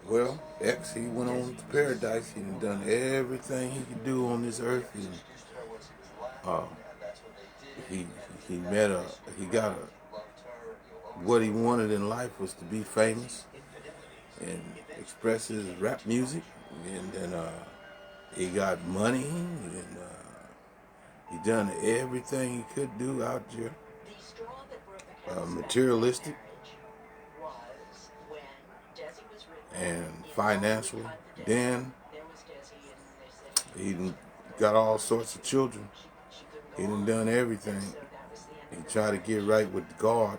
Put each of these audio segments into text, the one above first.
Well, X, he went on to paradise. He done everything he could do on this earth. Uh, he he met a he got a what he wanted in life was to be famous and express his rap music, and then he got money, and he done everything he could do out there, materialistic and financially. Then he got all sorts of children. He done everything. He tried to get right with God.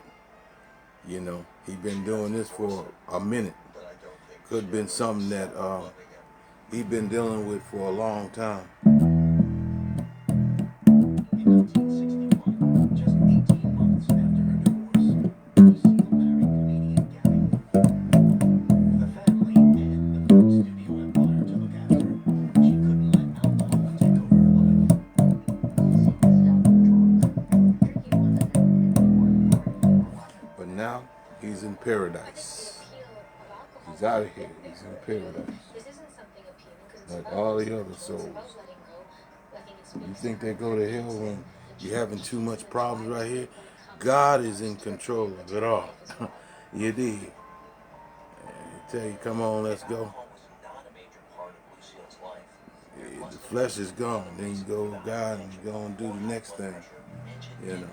You know, he been doing this for a minute. Could have been something that he been dealing with for a long time. But now he's in paradise. He's out of here. He's in paradise. Like all the other souls. You think they go to hell when you're having too much problems right here? God is in control of it all. You dig? And he tell you, come on, let's go. Yeah, the flesh is gone. Then you go with God and you go and do the next thing. You know.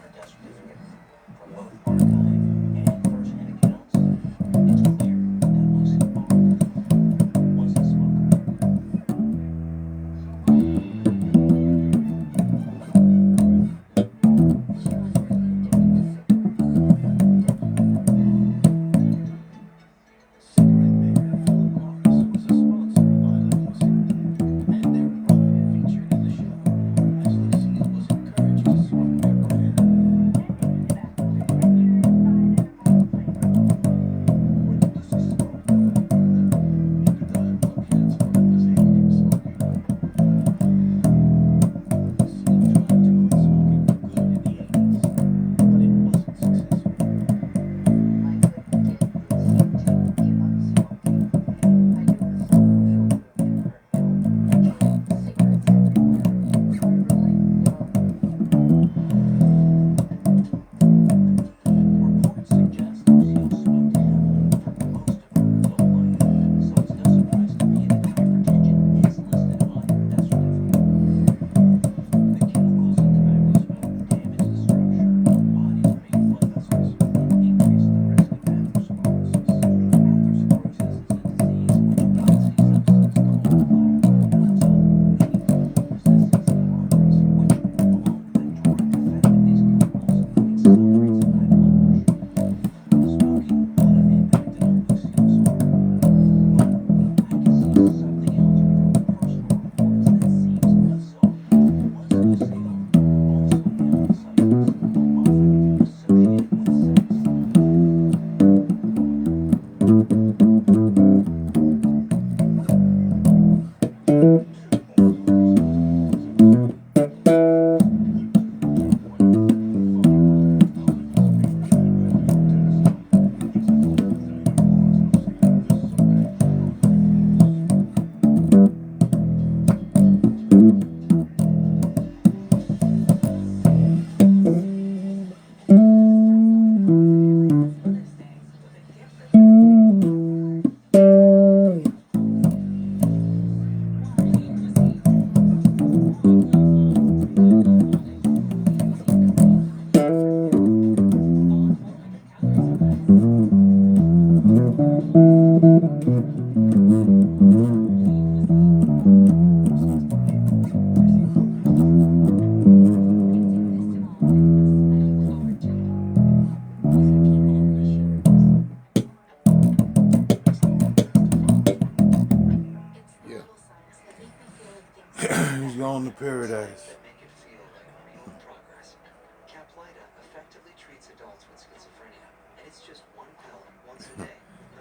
He's gone to paradise.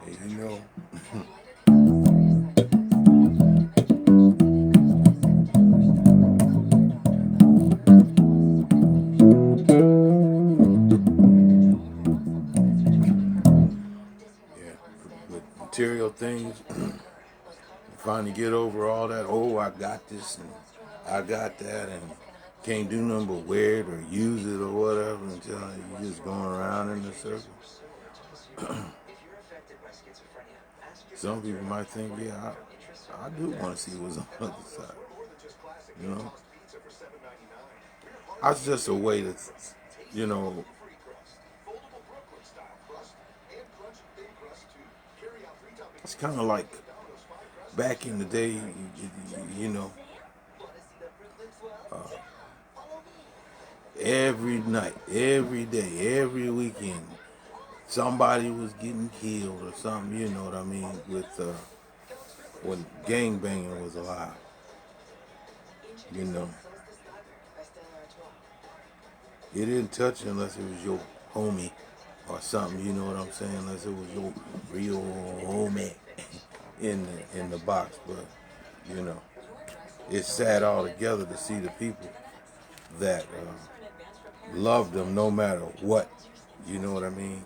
Hey, you know. material things. Finally get over all that. Oh, I got this and I got that, and can't do nothing but wear it or use it or whatever until you're just going around in the circle. Some people might think, yeah, I do want to see what's on the other side. You know, that's just a way to, you know, it's kind of like back in the day, you know, every night, every day, every weekend, somebody was getting killed or something, you know what I mean, with when gangbanging was alive, you know. You didn't touch it unless it was your homie or something, you know what I'm saying, unless it was your real homie in the box, but, you know, it's sad altogether to see the people that love them no matter what, you know what I mean.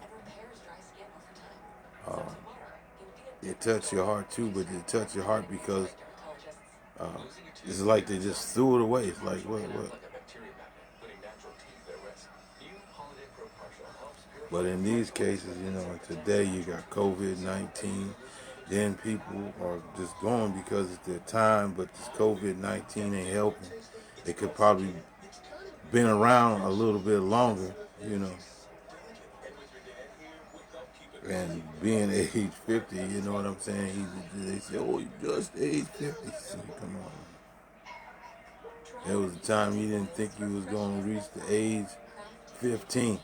It touched your heart too, but it touched your heart because it's like they just threw it away. It's like, what? But in these cases, you know, today you got COVID-19, then people are just going because it's their time, but this COVID-19 ain't helping. It could probably been around a little bit longer, you know. And being age 50, you know what I'm saying? They say, oh, you just age 50. So come on. There was a time you didn't think you was going to reach the age 15.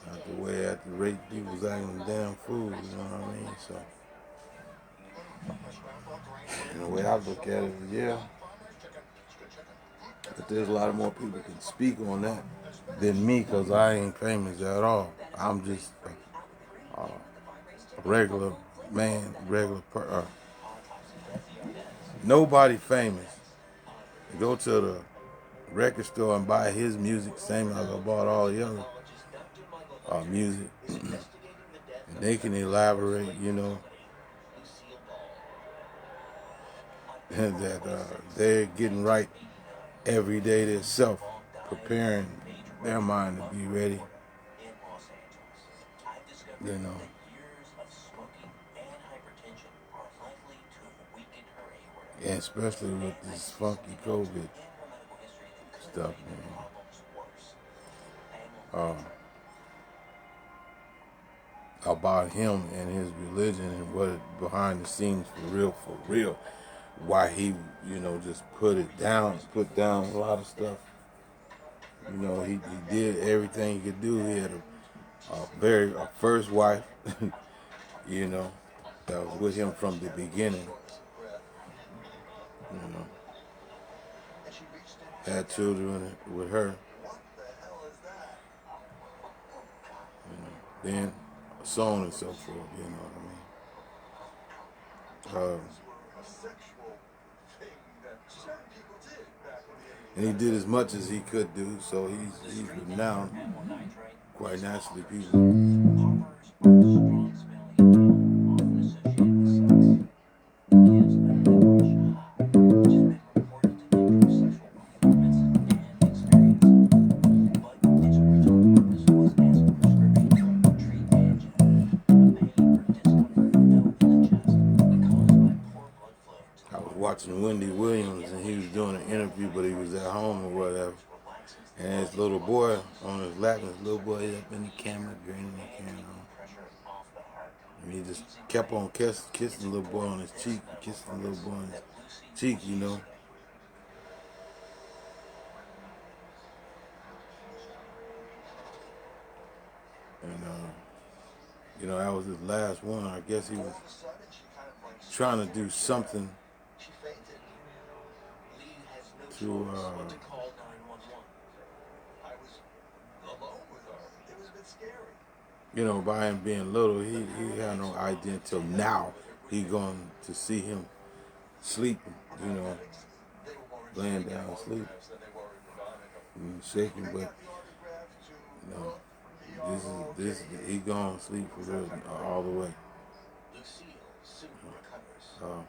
Not the way at the rate people's acting damn fools, you know what I mean? So, and the way I look at it, yeah. But there's a lot of more people can speak on that than me because I ain't famous at all. I'm just a regular man, nobody famous. Go to the record store and buy his music, same as I bought all the other music. And they can elaborate, you know, that they're getting right every day themselves, preparing their mind to be ready, you know. And especially with this funky COVID stuff, man. About him and his religion and what behind the scenes for real, why he, you know, just put down a lot of stuff. You know, he did everything he could do. He had a first wife, you know, that was with him from the beginning. You know, had children with her. You know, then so on and so forth. You know what I mean? And he did as much as he could do, so he's renowned. Quite naturally, people. I was watching Wendy Williams and he was doing an interview, but he was at home or whatever. And his little boy on his lap, and his little boy up in the camera, grinning and carrying on. And he just kept on kissing the little boy on his cheek, kissing the little boy on his cheek, you know. And, you know, that was his last one. I guess he was trying to do something to, you know, by him being little, he had no idea until now he going to see him sleeping, you know, laying down sleeping and shaking, but you know, He gone to sleep for real all the way. Uh,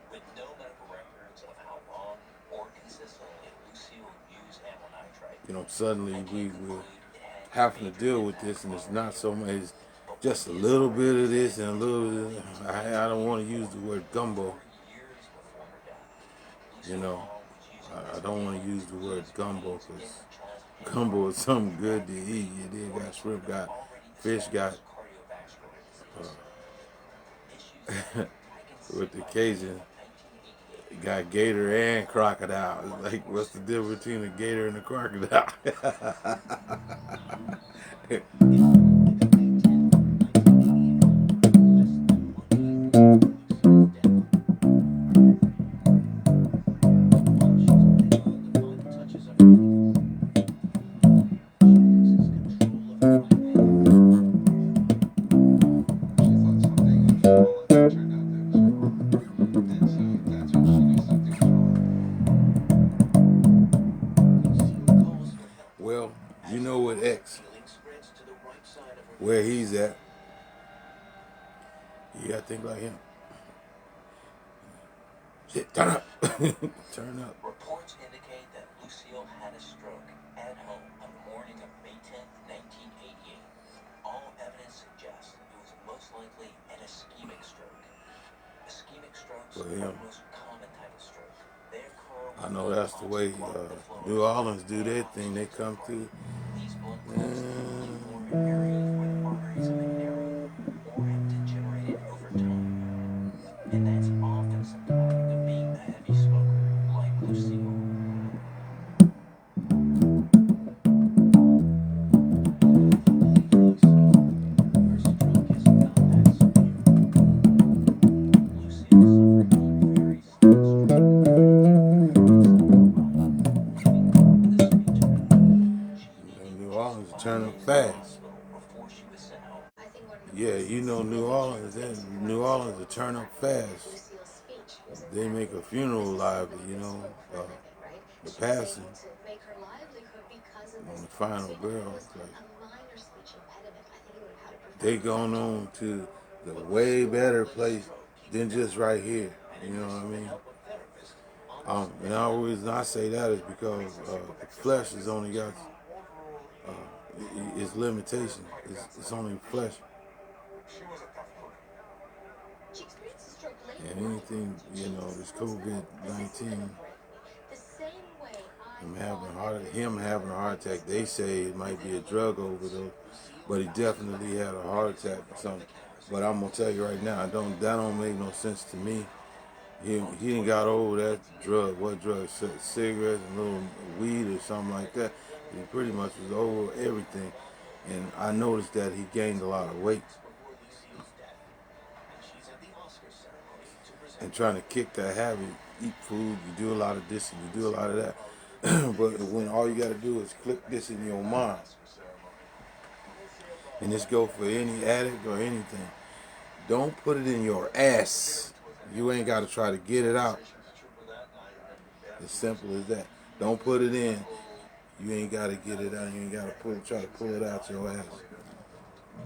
With no medical records of how long or consistently Lucille used amyl nitrite, suddenly Mancave we're concluded it had having to major deal with impact this, and it's on not so much. Rif'N. It's But what just a is little bit of already this and a saying is little that bit. Lucille's I don't want to use the control word gumbo. for years before her death. You Lucille know, Hall was using I this don't want to inhaler use to the word ease gumbo pains in because her chest and gumbo throat, is something and good that to eat. condition You did got was shrimp, an got already fish, got established cardiovascular disease. Issues that, I can say with the by May Cajun, of 1988, got gator and crocodile. It's like, what's the difference between a gator and a crocodile? Well, you know what X, where he's at. You gotta think like him. Shit, turn up. Turn up. reports indicate that Lucille had a stroke at home on the morning of May 10th, 1988. All evidence suggests it was most likely an ischemic stroke. Ischemic strokes For are the him, most common type of stroke. They occur I when know blood that's the clots way block the flow of New blood Orleans do and their thing. They oxygen to the come brain. through. These blood clots typically form in areas where the arteries have been narrowed or have degenerated over time. And that's often symptomatic of being a heavy smoker, like Lucille. New Orleans turn up fast. Yeah, New Orleans. New Orleans will turn up fast. They make a funeral lively. The passing on the final girl. They going on to the way better place than just right here. You know what I mean? And the only reason I say that is because the flesh has only got its limitation. It's only flesh. And anything, this COVID-19, him having a heart attack, they say it might be a drug overdose, but he definitely had a heart attack or something. But I'm gonna tell you right now, that don't make no sense to me. He ain't got over that drug. What drug? Cigarettes, and little weed or something like that. He pretty much was over everything. And I noticed that he gained a lot of weight. And trying to kick that habit, eat food, you do a lot of this and you do a lot of that. But when all you got to do is click this in your mind, and this go for any addict or anything, don't put it in your ass. You ain't got to try to get it out. As simple as that. Don't put it in. You ain't got to get it out. You ain't got to try to pull it out your ass.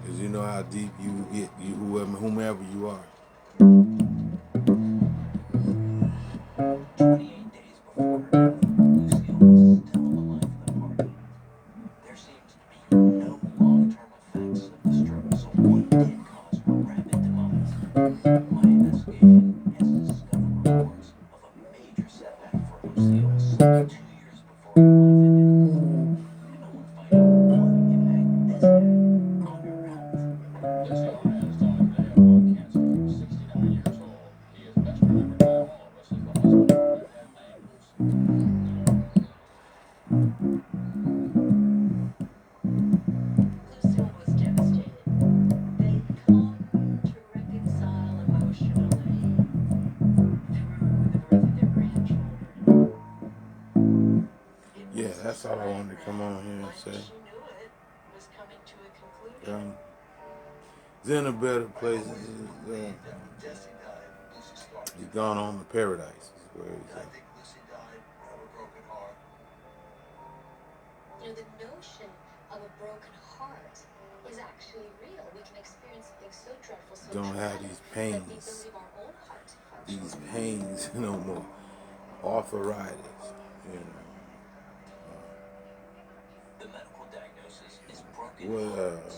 Because you know how deep you get, whomever you are. 28 days before her death, Lucille was still the life of the party. There seems to be no long-term effects of the stroke, so what did cause her rapid demise? My investigation has discovered reports of a major setback for Lucille some 2 years before her life ended. And I want to find out what impact this had on her health. Lucille has died today of lung cancer. He was 69 years old. He is best remembered by all of us as the husband of redhead Mancave. Lucille was devastated. They'd come to reconcile emotionally through the birth of their grandchildren. Yeah, that's all I wanted to come on here and say. She knew it was coming to a conclusion. He's in a better place. He's gone on to paradise. Is where he's at. The notion of a broken heart is actually real. We can experience something so dreadful, so Don't have traumatic, these that the pains, ability of our own heart to function. these pains no more. Arthritis, you know. The medical diagnosis is broken With heart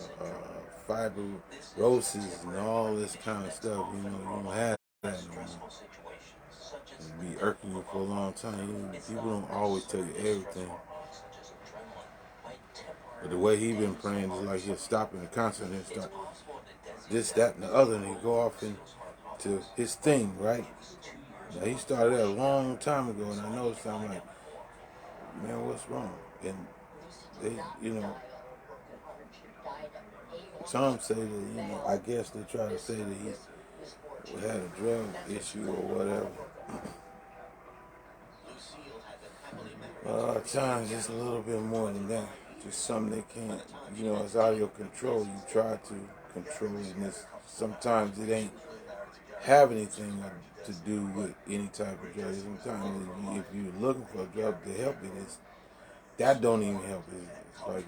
syndrome. fibrosis and all this kind of stuff, you don't have that no more. Stressful situations such as It'll be irking you for a long time. People don't always tell you everything. such as adrenaline might But the way temporarily he been ease praying the is heart like he'll stop in the concert and It's start possible that this, that, and the other, and he go off into his thing, right? Now he started that a long time ago, and I noticed I'm like, man, what's wrong? And they, some say that, I guess they try to say that he had a drug issue or whatever. A lot of times it's a little bit more than that. Just something they can't, it's out of your control. You try to control it, and sometimes it ain't have anything to do with any type of drug. Sometimes if you're looking for a drug to help it, that don't even help it. It's like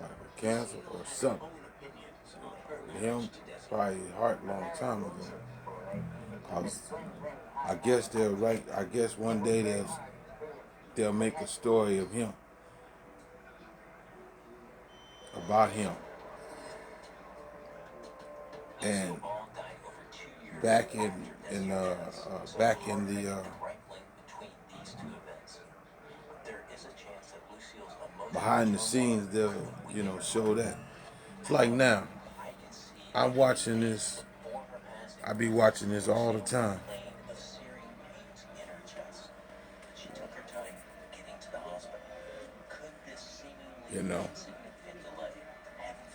a cancer or something. Him, probably heart long time ago. I guess they'll write. I guess one day they'll make a story of him, about him, and back in the behind the scenes, they'll show that. It's like now, I'm watching this. I be watching this all the time.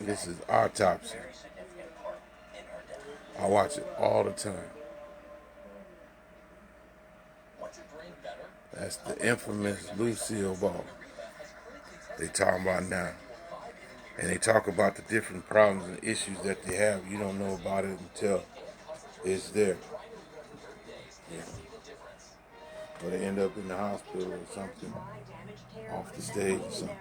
This is autopsy. I watch it all the time. That's the infamous Lucille Ball they talking about now. And they talk about the different problems and issues that they have. You don't know about it until it's there. Or they end up in the hospital or something, off the stage or something.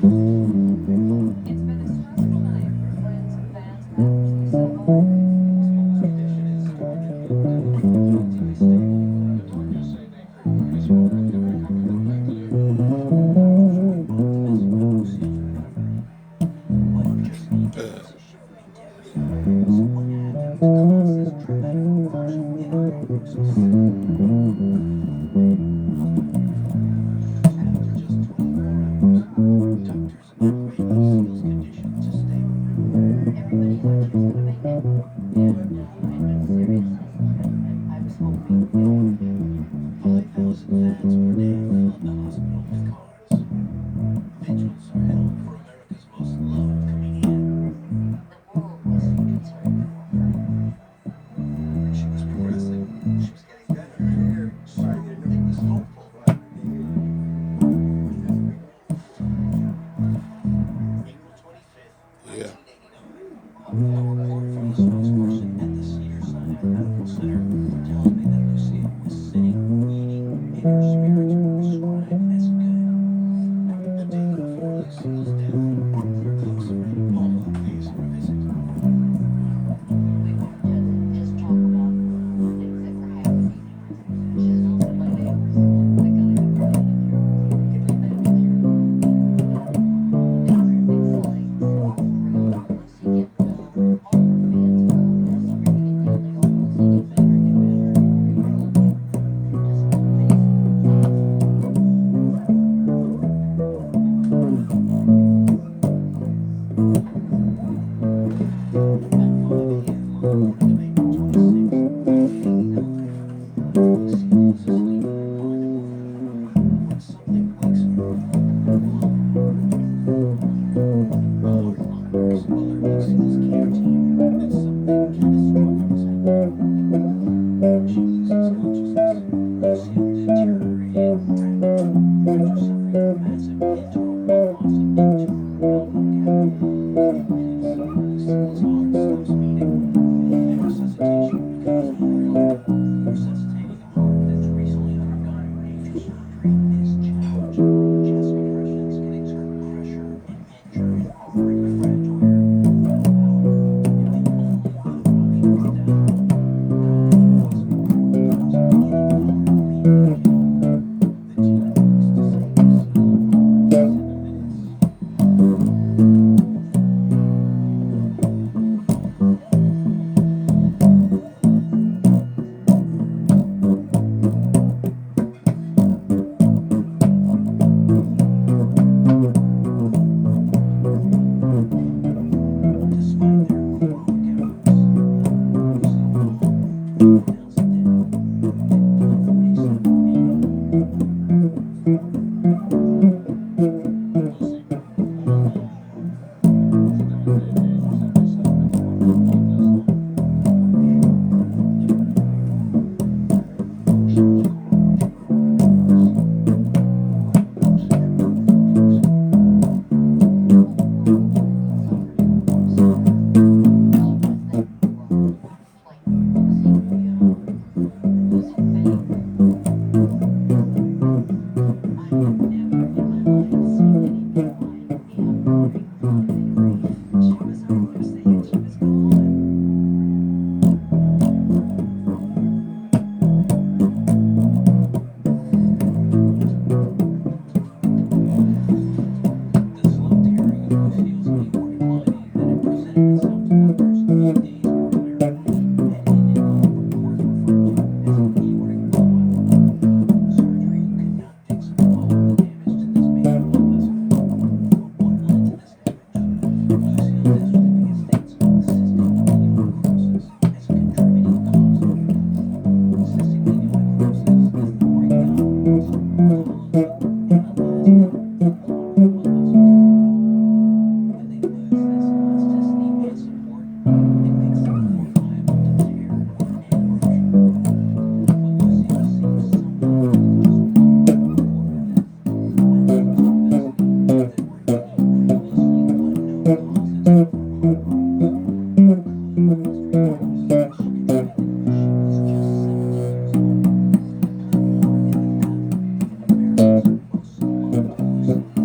It's been a stressful night for friends and fans of Match Baseball. This edition is targeted at relatively stable. The Dodgers say they could pretty well recover quickly. But just need to use a shifting too. So what happened to cause this dramatic reversal in prognosis? After just 24 hours, doctors upgraded Seal's condition to stable. Everybody thought she was gonna make it. Yeah, no, I'd been seriously suspecting. I was hoping. 5,000 fans per day filled the hospital with cars. Vigils are held for America's most loved comedian. The world wasn't concerned for her. She was progressing. She was getting better. So it was hopeful. April 25th, Yeah. 1989. A call from the spokesperson at the Cedars-Sinai Medical Center tells me that Lucia was sitting, eating, and her spirits were described as good. The day before Lucia's death, her close friend Paula pays her a visit. We wanted to just talk about the things that were happening. She's known that my neighbors. I got a good manicure, get my manicure. They were in big signs all around Lucy getting better. All her fans around her screaming and yelling, "Oh, Lucy, get better, get better." You're gonna look it. Just amazing.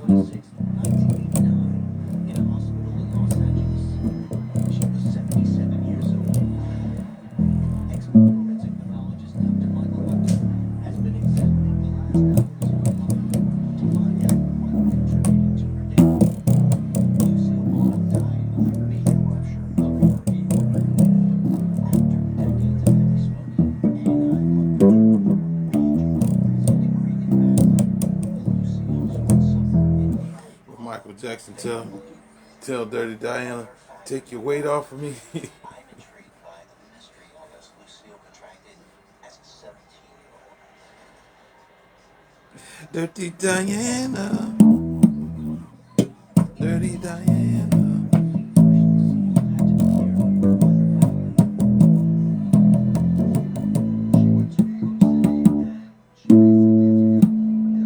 26, 1989, in a hospital in Los Angeles. She was 77 years old. Expert forensic pathologist Dr. Michael Hunter has been examining the last hours of her life to find out what contributed to her death. Lucille Ball died of a major rupture of her aorta. After decades of heavy smoking and high blood pressure, a range of problems integrated badly, Lucille's would suffer in daily Well, Michael Jackson tell Dirty Diana, take your weight off of me. I'm intrigued by the mystery illness Lucille contracted as a 17-year-old. Dirty Diana, Dirty Diana. Accounts of Lucille's illness in the 1920s describes two radically different medical conditions: rheumatic fever and rheumatoid arthritis.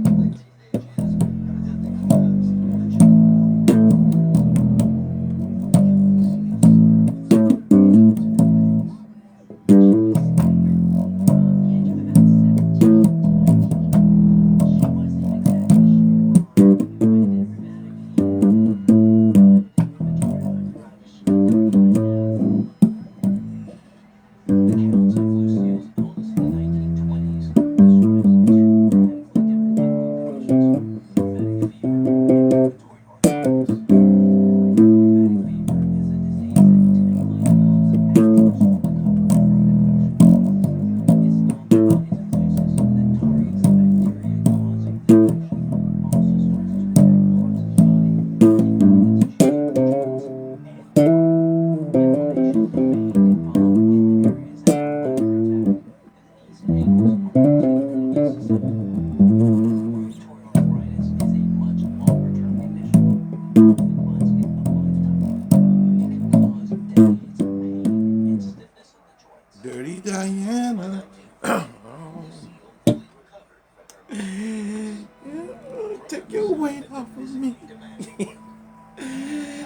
Rheumatic fever is a disease that typically develops after a smoke cover of road infection. It's thought the body's immune system that targets the bacteria causing the infection also starts to attack parts of the body, including the tissues of the joints and heart. Inflammation and pain can follow in the areas that are under attack, and the knees and ankles are particularly susceptible. Rheumatoid arthritis is a much longer-term condition, often lasting a lifetime. It can cause decades of pain and stiffness in the joints. Dirty Diana. Take your weight off of me.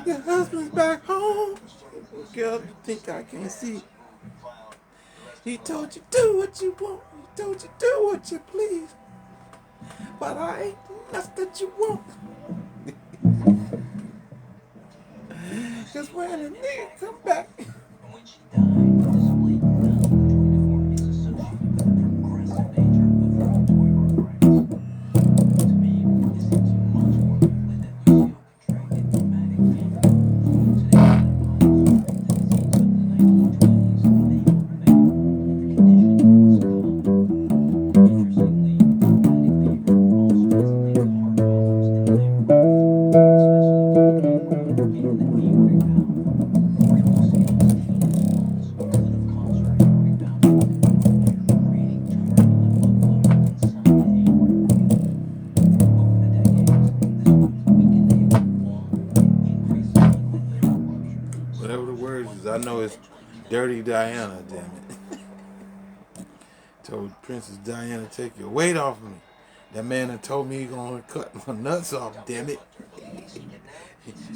Your husband's back home. Girl, you think I can't see? He told you do what you want. He told you do what you please. But I ain't the nuts that you want. Cause when a nigga come back, And when she died, this blatant non-rheumatoid deformity is associated with the progressive nature of rheumatoid arthritis. To me, it seems much more likely that Lucille contracted rheumatic fever. Today, gynecologist treat the disease, but in the 1920s, they were rare, and the condition was common. Interestingly, rheumatic fever also has linked to heart problems in later life, especially with the aorta and the aortic valve. Lucille's teenage illness could have caused her aortic valve to open, creating turbulent blood flow inside the aorta. Over the decades, this would have weakened the aortic wall and increased the likelihood of a rupture. whatever the word is, I know it's Dirty Diana, damn it. Told Princess Diana, take your weight off of me. That man that told me he gonna cut my nuts off, damn it.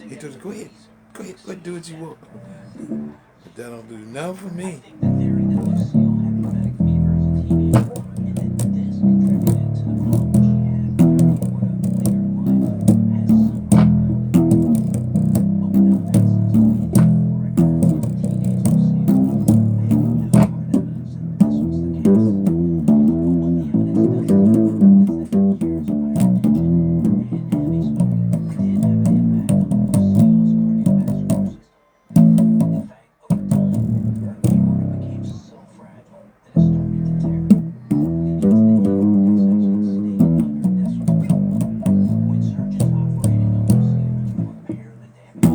He told us, go ahead, do what you want. But that don't do nothing for I me. think the theory that Lucille had rheumatic fever as a teenager and that this contributed to the problem she had with her aorta later in life has some credibility. But without access to the medical records of teenage Lucille, I have no hard evidence that this was the case. But what the evidence does tell me is that years of hypertension and heavy smoking did have an impact on Lucille's cardiovascular system. In fact, over time, her aorta became so fragile that it started to tear, leading to the aortic section staying under desperate pressure. When surgeons operated on Lucille to repair the damage,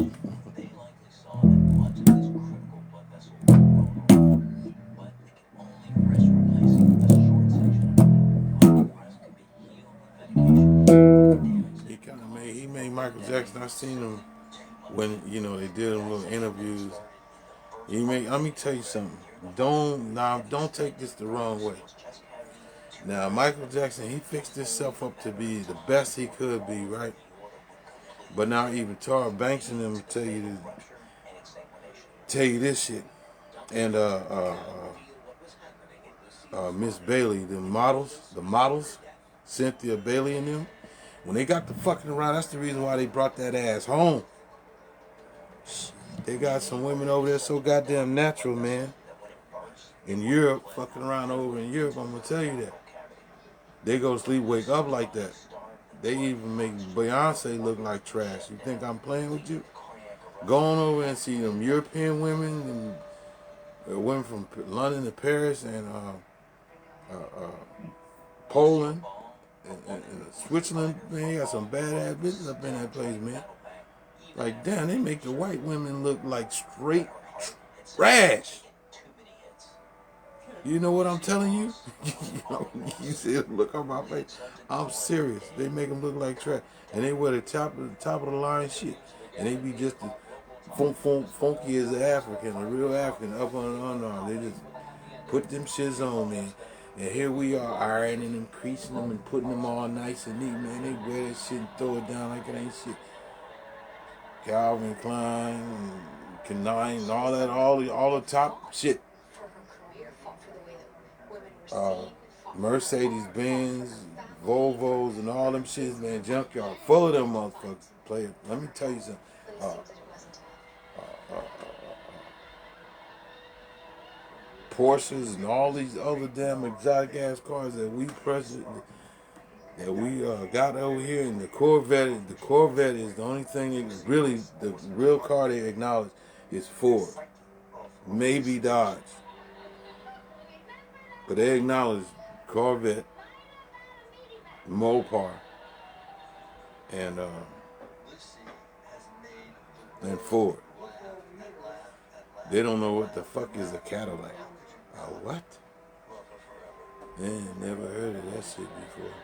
they likely saw that much of this critical blood vessel was grown over, but they could only risk replacing a short section of it, while the rest could be healed with medication. The damage that it caused He made over Michael decades Jackson. I seen him would when they did them little interviews. Let me tell you something. Don't take this the wrong way. Now Michael Jackson, he fixed himself up to be the best he could be, right? But now even Tara Banks and them tell you this shit. And Miss Bailey, the models, Cynthia Bailey and them, When they got to fucking around, that's the reason why they brought that ass home. They got some women over there so goddamn natural, man. In Europe, fucking around over in Europe, I'm gonna tell you that. They go to sleep, wake up like that. They even make Beyonce look like trash. You think I'm playing with you? Go on over and see them European women and women from London to Paris and Poland and Switzerland. Man, they got some badass bitches up in that place, man. Like, damn, they make the white women look like straight trash. You know what I'm telling you? You see the look on my face. I'm serious. They make them look like trash, and they wear the top of the line shit, and they be just as funky as an African, a real African, up on the underarm. They just put them shits on, man. And here we are ironing them, creasing them, and putting them all nice and neat, man. They wear that shit and throw it down like it ain't shit. Calvin Klein, and Canine, and all that, all the top shit. Mercedes Benz, Volvos, and all them shits, man, junkyard, full of them motherfuckers. Play. Let me tell you something. Porsches and all these other damn exotic ass cars that we got over here, and the Corvette is the only thing that really the real car they acknowledge is Ford, maybe Dodge, but they acknowledge Corvette, Mopar, and Ford. They don't know what the fuck is a Cadillac. What? Man, never heard of that shit before.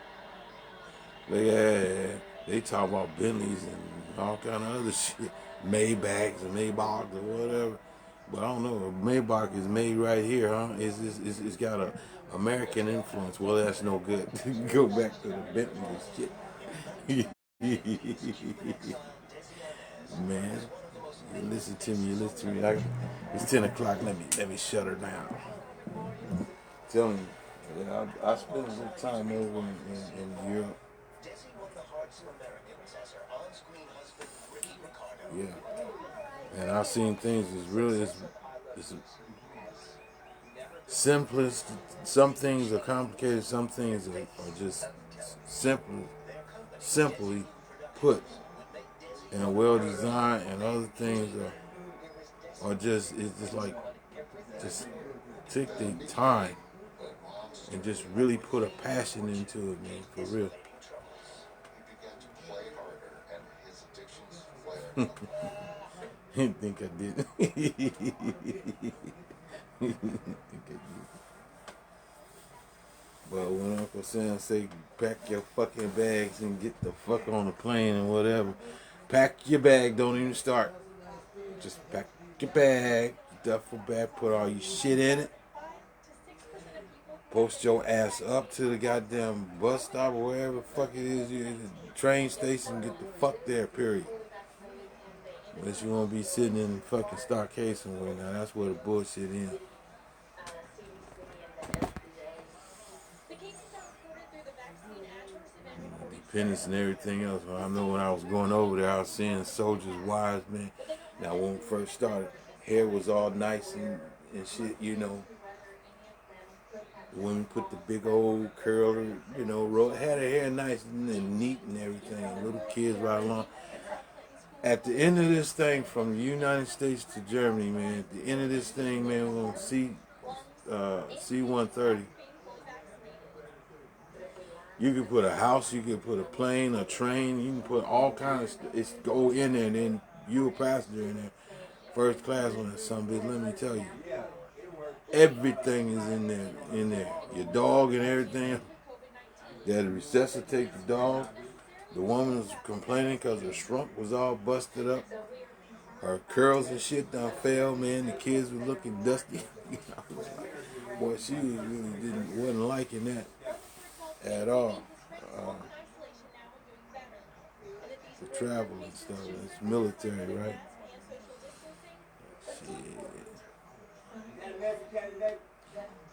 They talk about Bentleys and all kind of other shit, Maybachs and Maybachs or whatever. But I don't know. Maybach is made right here, huh? It's got a American influence. Well, that's no good. Go back to the Bentley shit. Man, you listen to me. It's 10 o'clock. Let me shut her down. I'm telling you, yeah, I spent some time over in Europe. Yeah, and I've seen things that's really it's simplest. Some things are complicated. Some things are just simply put, and well designed, and other things are just it's just like just take the time and just really put a passion into it, man, for real. Didn't think I did. But when Uncle Sam say pack your fucking bags and get the fuck on the plane and whatever, pack your bag, don't even start. Just pack your bag, duffel bag, put all your shit in it. Post your ass up to the goddamn bus stop or wherever the fuck it is, the train station, get the fuck there, period. Unless you want to be sitting in fucking stockade somewhere. Now that's where the bullshit is. Dependence and everything else. I know when I was going over there, I was seeing soldiers' wives, man. Now when we first started, hair was all nice and shit, you know. The women put the big old curler, you know, had her hair nice and neat and everything. And little kids right along. At the end of this thing, from the United States to Germany, man, at the end of this thing, man, we're going to see C-130. You can put a house, you can put a plane, a train, you can put all kinds of stuff. It's go in there, and then you a passenger in there. First class on that son bitch, let me tell you. Everything is in there. Your dog and everything. They had to resuscitate the dog. The woman was complaining because her shrunk was all busted up. Her curls and shit done fell, man. The kids were looking dusty. I was like, boy, she wasn't liking that at all. The travel and stuff. It's military, right? Shit.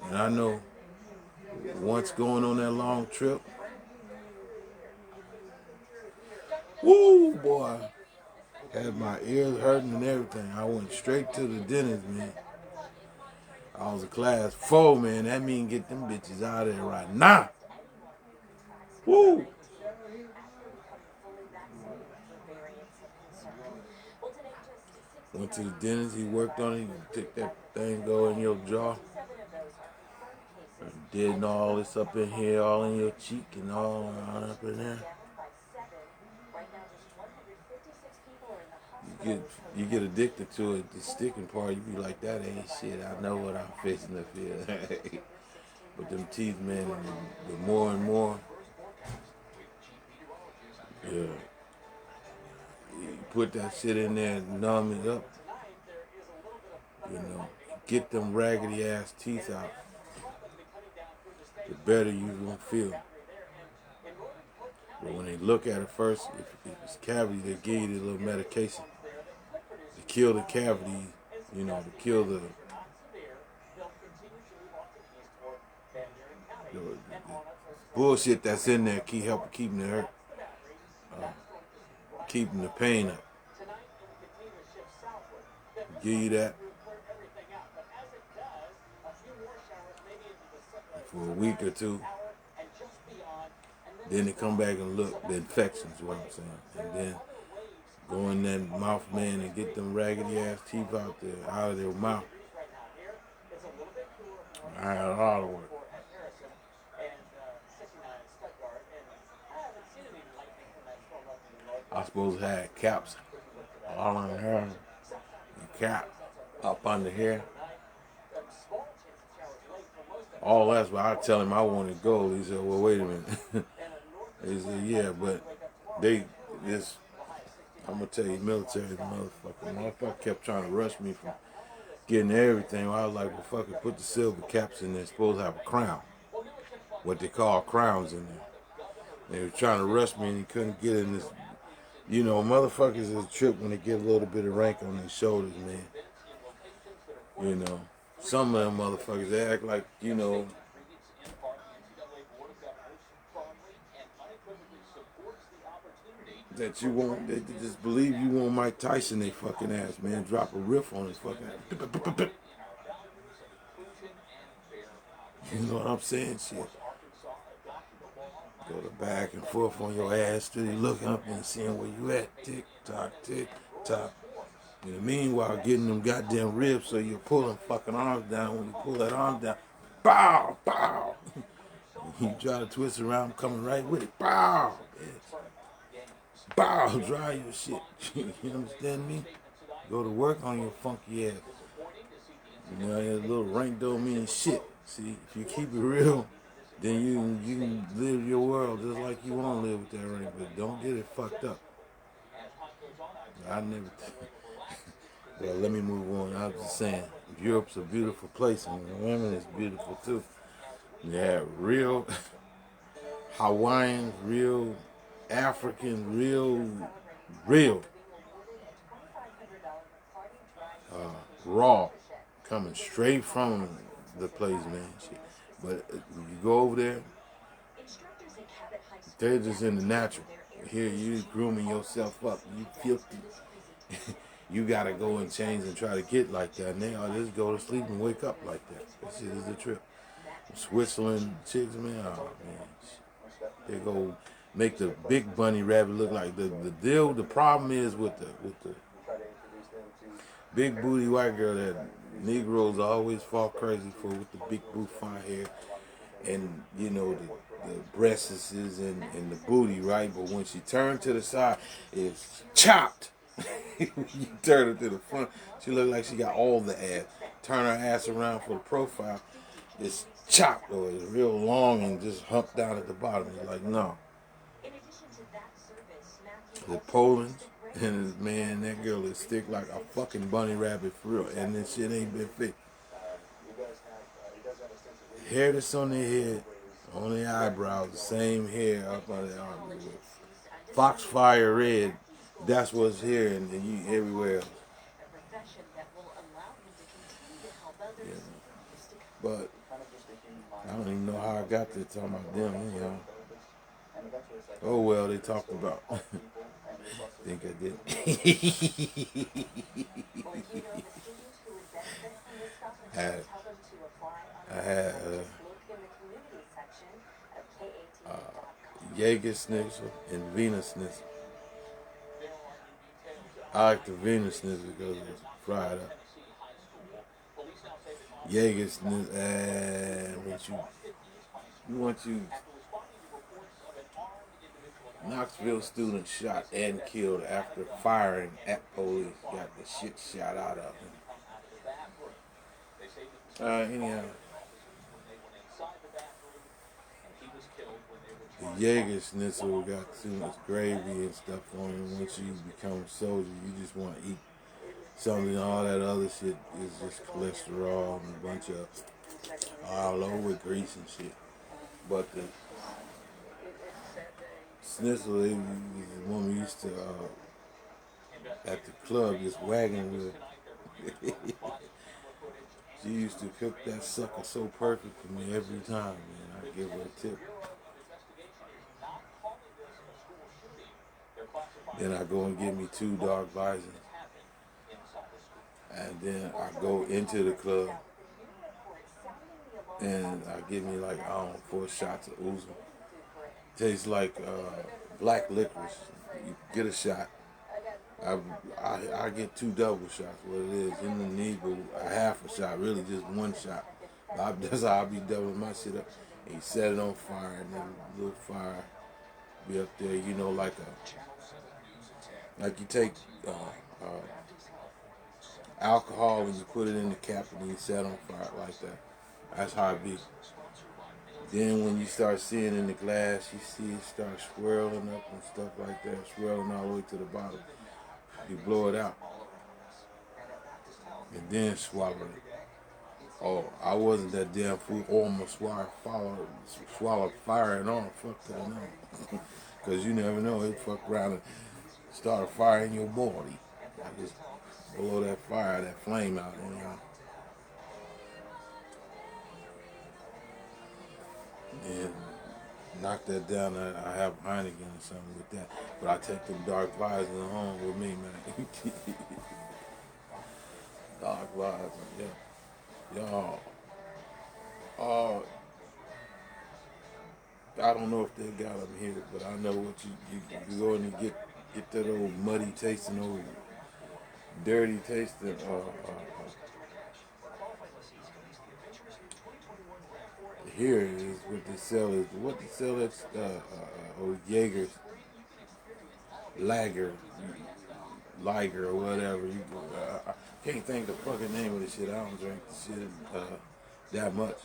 And I know once going on that long trip, Woo, boy. Had my ears hurting and everything. I went straight to the dentist, man. I was a class 4, man. That mean get them bitches out of there right now. Woo. Went to the dentist. He worked on it. He took that thing, go in your jaw. Did all this up in here, all in your cheek and all around up in there. You get addicted to it, the sticking part. You be like, that ain't shit. I know what I'm fixing to feel. But them teeth, man, the more and more, yeah, you put that shit in there and numb it up. You know, get them raggedy ass teeth out. The better you gonna feel. But when they look at it first, if it's cavity, they give you this little medication to kill the cavity, you know, to kill the bullshit that's in there, keeping it hurt, keeping the pain up. Give you that for a week or two. Then they come back and look, the infections, what I'm saying. And then go in that mouth, man, and get them raggedy ass teeth out of their mouth. I had a lot of work. I supposed to have caps all on her, and cap up under here. All that's why I tell him I wanted gold. He said, well, wait a minute. He said, yeah, but I'm going to tell you, military, motherfucker kept trying to rush me from getting everything. I was like, well, fuck it, put the silver caps in there. It's supposed to have a crown. What they call crowns in there. They were trying to rush me and he couldn't get in this. You know, motherfuckers is a trip when they get a little bit of rank on their shoulders, man. You know, some of them motherfuckers, they act like, you know, that you won't, they just believe you want Mike Tyson, they fucking ass, man. Drop a riff on his fucking ass. You know what I'm saying? Shit. Go to back and forth on your ass till you looking up and seeing where you at. Tick tock, tick tock. In the meanwhile, getting them goddamn ribs so you're pulling fucking arms down. When you pull that arm down, bow, bow. You try to twist around, coming right with it. Bow, bitch. Bow, dry your shit. You understand me? Go to work on your funky ass. You know, a little rank don't mean shit. See, if you keep it real, then you can live your world just like you want to live with that rank, but don't get it fucked up. I never. Well, let me move on. I was just saying, Europe's a beautiful place, and the women is beautiful too. Yeah, real Hawaiian, real African, real raw, coming straight from the place, man. Shit. But when you go over there, they're just in the natural. Here, you grooming yourself up. You filthy. You gotta go and change and try to get like that. And they all just go to sleep and wake up like that. That shit is a trip. Switzerland chicks, man, oh man. They go make the big bunny rabbit look like the deal. The problem is with the big booty white girl that Negroes always fall crazy for, with the big bouffant hair and, you know, the breasts and the booty, right? But when she turned to the side, it's chopped. You turn her to the front, she look like she got all the ass. Turn her ass around for the profile, it's chopped or it's real long and just humped down at the bottom. It's like, no. The Poland, and man, that girl is thick like a fucking bunny rabbit for real, and this shit ain't been fixed. Hair that's on their head, on their eyebrows, the same hair up on their arms. Foxfire red, that's what's here and you everywhere else. Yeah. But I don't even know how I got there talking about them, you know. Oh well, they talked about Think I did. had, I had Jaeger Schnitzel and Venus Schnitzel. I like the Venus Schnitzel because it's fried up. Jaeger Schnitzel, and once you Knoxville student shot and killed after firing at police, got the shit shot out of him. Anyhow, the Jaeger Schnitzel got too much gravy and stuff on it. Once you become a soldier, you just want to eat something. All that other shit is just cholesterol and a bunch of all over grease and shit. But the Schnitzel, the woman used to at the club, this wagon wheel. She used to cook that sucker so perfect for me every time, man. I'd give her a tip. Then I go and get me 2 dark bisons. And then I go into the club and I get me like, I don't know, 4 shots of Uzi. Tastes like black licorice. You get a shot. I get 2 double shots, what it is, in the knee, but a half a shot, really just 1 shot. That's how I be doubling my shit up. And you set it on fire, and then a little fire be up there, like you take alcohol and you put it in the cap and then you set it on fire like that. That's how it be. Then when you start seeing in the glass, you see it start swirling up and stuff like that, swirling all the way to the bottom. You blow it out and then swallow it. Oh, I wasn't that damn fool. Almost swallow fire and all. Fuck to the no. Because you never know. It fuck around and start a fire in your body. I just blow that fire, that flame out. And knock that down. I have Heineken or something with that. But I take them dark visors home with me, man. Dark visors, yeah. Y'all, I don't know if they got them here, but I know what you go in and get that old muddy tasting, old dirty tasting. Here is what they sell is what they sell at old Jaeger's Liger or whatever. I can't think the fucking name of the shit. I don't drink the shit that much.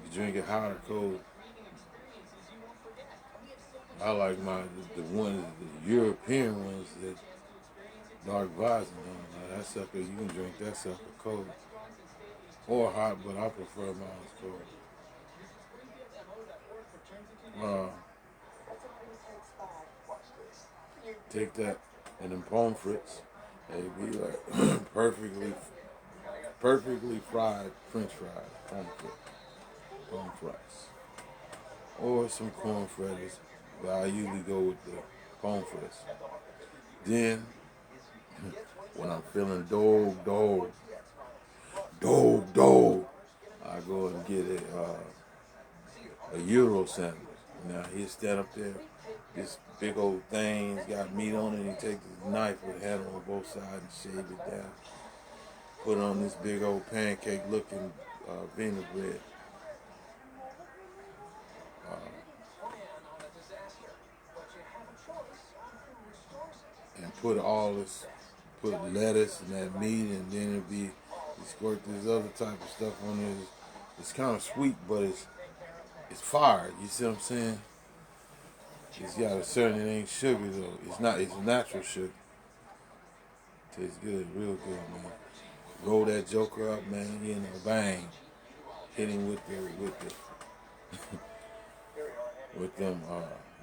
You drink it hot or cold. I like the ones, the European ones that dark Buss'N. That sucker, you can drink that sucker cold or hot, but I prefer mine cold. Take that and them pommes frites. They be like perfectly fried French fries, pommes frites, or some corn fritters. But I usually go with the pommes frites. Then, when I'm feeling dog, I go and get a Euro sandwich. Now he'll stand up there, this big old thing, he's got meat on it, and he takes his knife with head on both sides and shave it down. Put on this big old pancake looking Wiener bread. And put lettuce and that meat, and then you squirt this other type of stuff on there. It's kind of sweet, but it's fire. You see what I'm saying? It's got a certain, it ain't sugar though. It's natural sugar. Tastes good, real good, man. Roll that joker up, man. Bang. Hit him with with them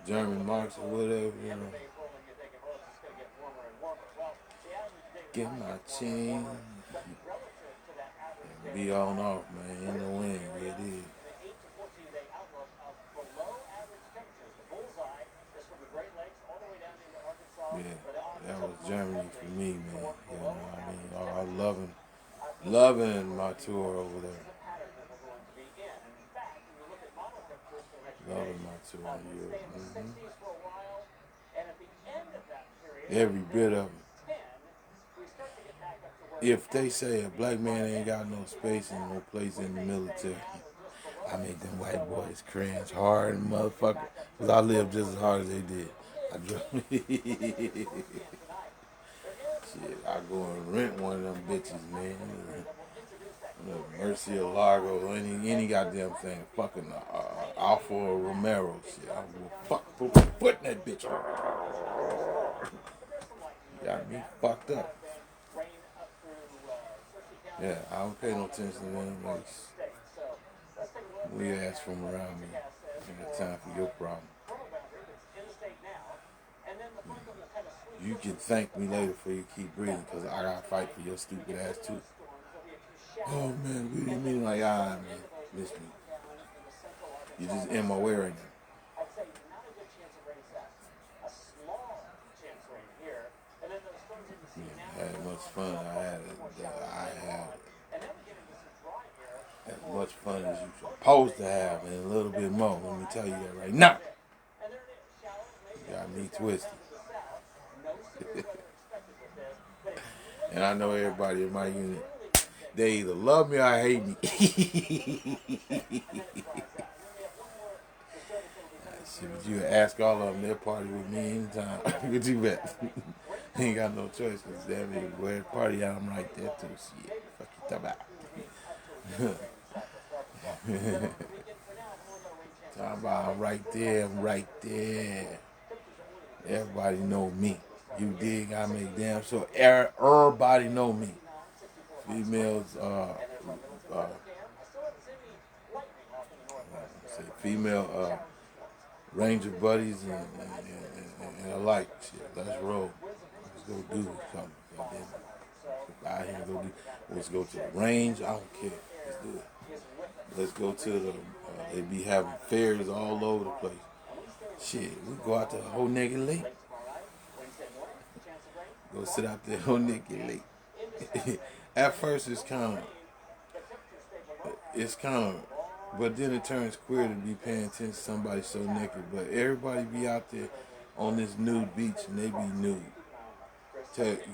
German marks or whatever, Get my chin. Be on off, man. In the wind, yeah, it is. Yeah, that was Germany for me, man. You know what I mean? Oh, I'm loving my tour over there. Loving my tour in Europe. Every bit of it. If they say a black man ain't got no space and no place in the military, I make them white boys cringe hard, motherfucker. Because I lived just as hard as they did. I drove. Shit, I go and rent one of them bitches, man. Mercy or Largo, any goddamn thing. Fucking Alpha or Romero shit. I will fuck put my foot in that bitch. Got me fucked up. Yeah, I don't pay no attention to them. Like, we ass from around me. I got time for your problem. You can thank me later for you keep breathing, because I gotta fight for your stupid ass too. Oh man, what do you mean? Like, man, miss me. You just in my way right now. I had much fun. I had as much fun as you're supposed to have, and a little bit more. Let me tell you that right now. You got me twisted. And I know everybody in my unit, they either love me or hate me. Shit, but you ask all of them, they'll party with me anytime. What you bet? Ain't got no choice, because damn it, where party out, I'm right there too. Shit, fuck you talking about. Talking about I'm right there, I'm right there. Everybody know me. You dig? I make damn sure everybody know me. Females, female ranger buddies and alike. Shit, let's roll. Let's go do something. Goddamn it. Out here, go do. Let's go to the range. I don't care. Let's do it. Let's go to the. They be having fairs all over the place. Shit, we go out to the whole naked lake. Go sit out there whole naked lake. At first, it's kind of, but then it turns queer to be paying attention to somebody so naked. But everybody be out there on this nude beach and they be nude.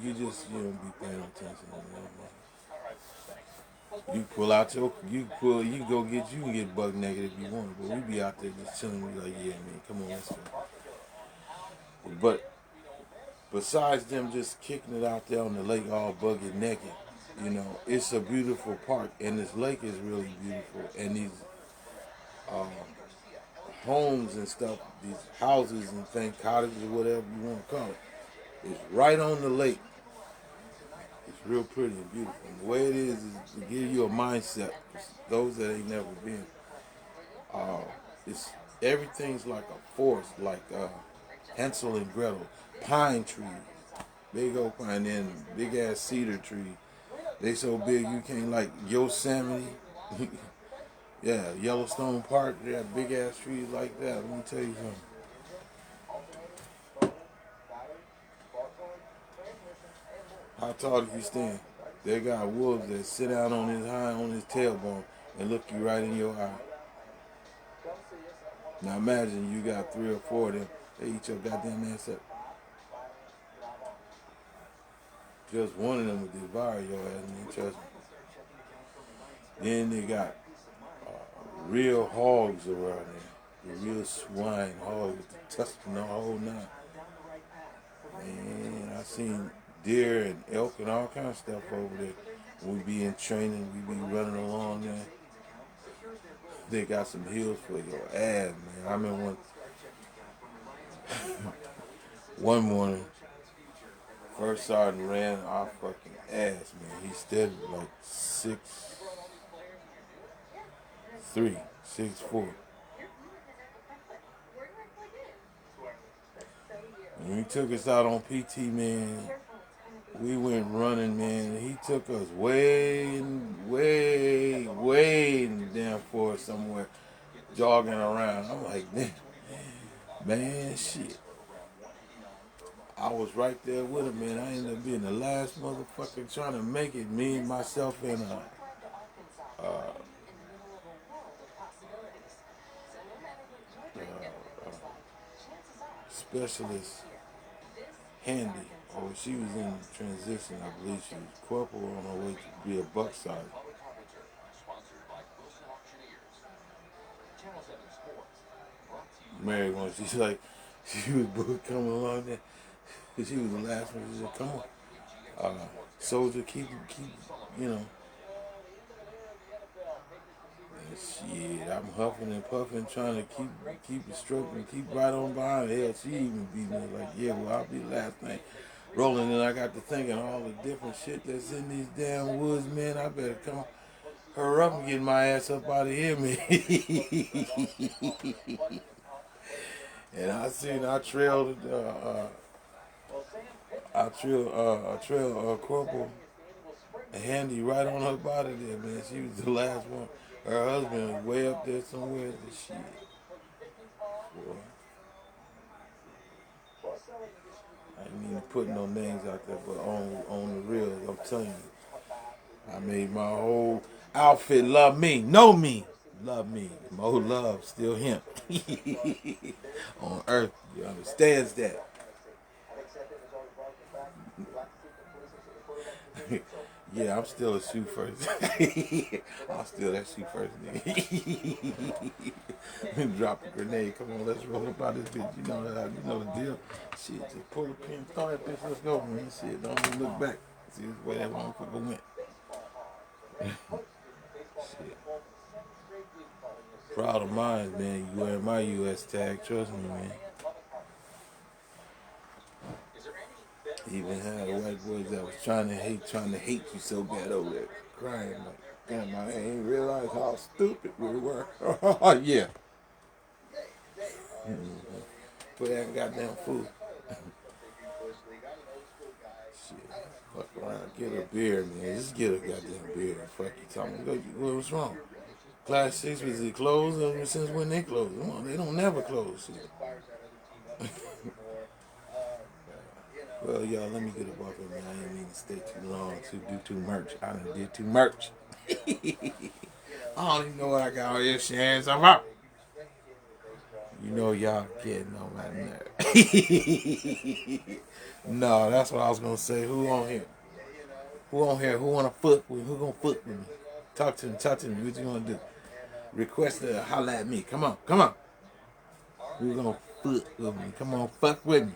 You just you don't be paying attention. You pull out your, you go get, you can get buck naked if you want, but we be out there just chilling. We like, yeah, man, come on, let's go. But besides them just kicking it out there on the lake all bucket naked, you know, it's a beautiful park, and this lake is really beautiful, and these homes and stuff, these houses and things, cottages or whatever you want to call it, is right on the lake. It's real pretty and beautiful. And the way it is to give you a mindset, those that ain't never been. It's everything's like a forest, like Hansel and Gretel, pine trees, big old pine, and big ass cedar tree. They so big you can't, like Yosemite. Yeah, Yellowstone Park, they got big ass trees like that. Let me tell you something. How tall do you stand? They got wolves that sit down on his tailbone and look you right in your eye. Now imagine you got 3 or 4 of them. They eat your goddamn ass up. Just one of them would devour your ass, man, trust me. Then they got real hogs around there. The real swine hogs with the tusks and the whole nine. Man, I seen deer and elk and all kind of stuff over there. We be in training, we be running along there. They got some hills for your ass, man. I remember one morning, first sergeant ran our fucking ass, man. He stood like 6'3", 6'4". When he took us out on PT, man, we went running, man. He took us way in the damn forest somewhere, jogging around. I'm like, man, shit. I was right there with him, man. I ended up being the last motherfucker trying to make it. Me, myself, and specialist Handy. Or she was in transition, I believe. She was corporal on her way to be a buck sergeant. Public commentary sponsored by Buss'N Auctioneers. Channel 7 Sports brought to you by Mary one, she's like, she was coming along there. She was the last one. She said, "Come on, soldier, keep, you know." And shit, I'm huffing and puffing, trying to keep it stroking, keep right on behind. Hell, she even beat me like, "Yeah, well, I'll be the last thing." Rolling, and I got to thinking all the different shit that's in these damn woods, man. I better come hurry up and get my ass up out of here, man. And I trailed, I trailed Corporal Handy right on her body there, man. She was the last one. Her husband was way up there somewhere. Shit, boy. I ain't even putting no names out there, but on the real, I'm telling you, I made my whole outfit love me, know me, love me. More love, still him. On earth, you understands that. Yeah, I'm still a shoe first. I'm still that shoe first nigga. Drop a grenade. Come on, let's roll up out this bitch. You know that. You know the deal. Shit, just pull the pin, throw that bitch. Let's go, man. Shit, don't even look back. See where that motherfucker went. Shit. Proud of mine, man. You wearing my U.S. tag. Trust me, man. Even had white boys that was trying to hate you so bad over there, crying like, damn, I ain't realized how stupid we were. Yeah. For that goddamn fool. Shit. Fuck around, get a beer, man. Just get a goddamn beer. Fuck you talking about. What's wrong? Class 6 was it closed? Since when they closed? Come on, they don't never close. Shit. Well, y'all, let me get up off here, man. I didn't mean to stay too long to do too much. I done did too much. I don't even know what I got on here sharing something up. You know y'all getting on my nerve. No, that's what I was gonna say. Who on here? Who on here? Who wanna fuck with? Who gonna fuck with me? Talk to me. Talk to me. What you gonna do? Request to holla at me. Come on. Come on. Who gonna fuck with me? Come on, fuck with me.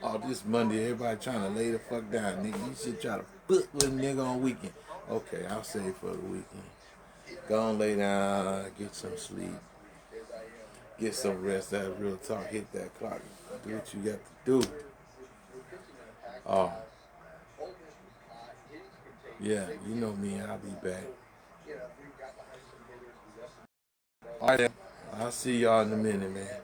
Oh, this Monday, everybody trying to lay the fuck down, nigga. You should try to fuck with a nigga on weekend. Okay, I'll say it for the weekend. Go on, lay down, get some sleep, get some rest. That real talk. Hit that clock. Do what you got to do. Oh, yeah, you know me. I'll be back. All right, I'll see y'all in a minute, man.